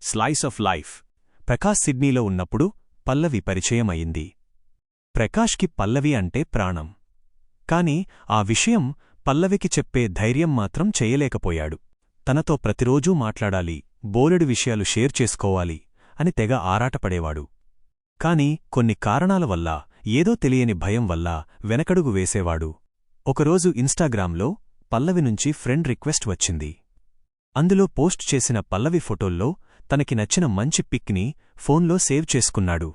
Slice of life. Prakash సిడ్నీలో ఉన్నప్పుడు పల్లవి పరిచయం అయింది. ప్రకాష్కి పల్లవి అంటే ప్రాణం. కాని ఆ విషయం పల్లవికి చెప్పే ధైర్యం మాత్రం చెయ్యలేకపోయాడు. తనతో ప్రతిరోజూ మాట్లాడాలి, బోలెడు విషయాలు షేర్ చేసుకోవాలి అని తెగ ఆరాటపడేవాడు. కాని కొన్ని కారణాల వల్ల, ఏదో తెలియని భయం వల్ల వెనకడుగు వేసేవాడు. ఒకరోజు ఇన్స్టాగ్రామ్లో పల్లవి నుంచి ఫ్రెండ్ రిక్వెస్ట్ వచ్చింది. అందులో పోస్ట్ చేసిన పల్లవి ఫోటోల్లో తనకి నచ్చిన మంచి పిక్ని ఫోన్లో సేవ్ చేసుకున్నాడు.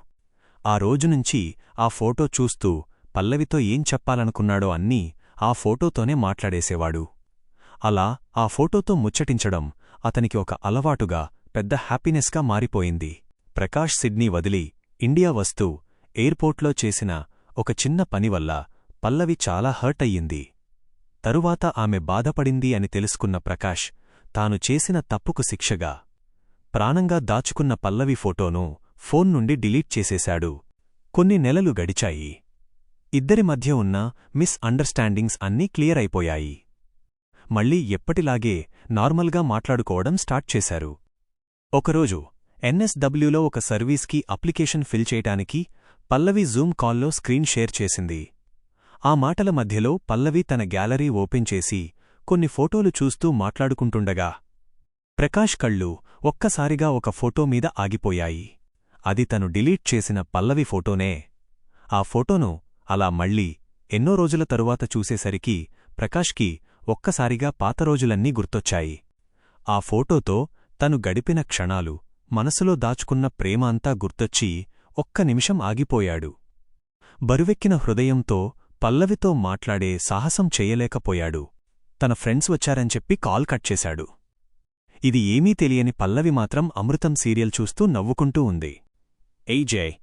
ఆ రోజునుంచి ఆ ఫోటో చూస్తూ పల్లవితో ఏం చెప్పాలనుకున్నాడో అన్నీ ఆ ఫోటోతోనే మాట్లాడేసేవాడు. అలా ఆ ఫోటోతో ముచ్చటించడం అతనికి ఒక అలవాటుగా, పెద్ద హ్యాపీనెస్గా మారిపోయింది. ప్రకాష్ సిడ్నీ వదిలి ఇండియా వస్తూ ఎయిర్పోర్ట్లో చేసిన ఒక చిన్న పనివల్ల పల్లవి చాలా హర్ట్ అయ్యింది. తరువాత ఆమె బాధపడింది అని తెలుసుకున్న ప్రకాష్ తాను చేసిన తప్పుకు శిక్షగా ప్రాణంగా దాచుకున్న పల్లవి ఫోటోను ఫోన్ నుండి డిలీట్ చేసేశాడు. కొన్ని నెలలు గడిచాయి. ఇద్దరి మధ్య ఉన్న మిస్ అండర్స్టాండింగ్స్ అన్నీ క్లియర్ అయిపోయాయి. మళ్లీ ఎప్పటిలాగే నార్మల్గా మాట్లాడుకోవడం స్టార్ట్ చేశారు. ఒకరోజు ఎన్ఎస్డబ్ల్యూలో ఒక సర్వీస్కి అప్లికేషన్ ఫిల్ చేయటానికి పల్లవి జూమ్ కాల్లో స్క్రీన్ షేర్ చేసింది. ఆ మాటల మధ్యలో పల్లవి తన గ్యాలరీ ఓపెన్ చేసి కొన్ని ఫోటోలు చూస్తూ మాట్లాడుకుంటుండగా ప్రకాష్ కళ్ళు ఒక్కసారిగా ఒక ఫోటో మీద ఆగిపోయాయి. అది తను డిలీట్ చేసిన పల్లవి ఫోటోనే. ఆ ఫోటోను అలా మళ్ళీ ఎన్నో రోజుల తరువాత చూసేసరికి ప్రకాష్కి ఒక్కసారిగా పాత రోజులన్నీ గుర్తొచ్చాయి. ఆ ఫోటోతో తను గడిపిన క్షణాలు, మనసులో దాచుకున్న ప్రేమ అంతా గుర్తొచ్చి ఒక్క నిమిషం ఆగిపోయాడు. బరువెక్కిన హృదయంతో పల్లవితో మాట్లాడే సాహసం చెయ్యలేకపోయాడు. తన ఫ్రెండ్స్ వచ్చారని కాల్ కట్ చేశాడు. ఇది ఏమీ తెలియని పల్లవి మాత్రం అమృతం సీరియల్ చూస్తూ నవ్వుకుంటూ ఉంది. ఏయ్ జయ్,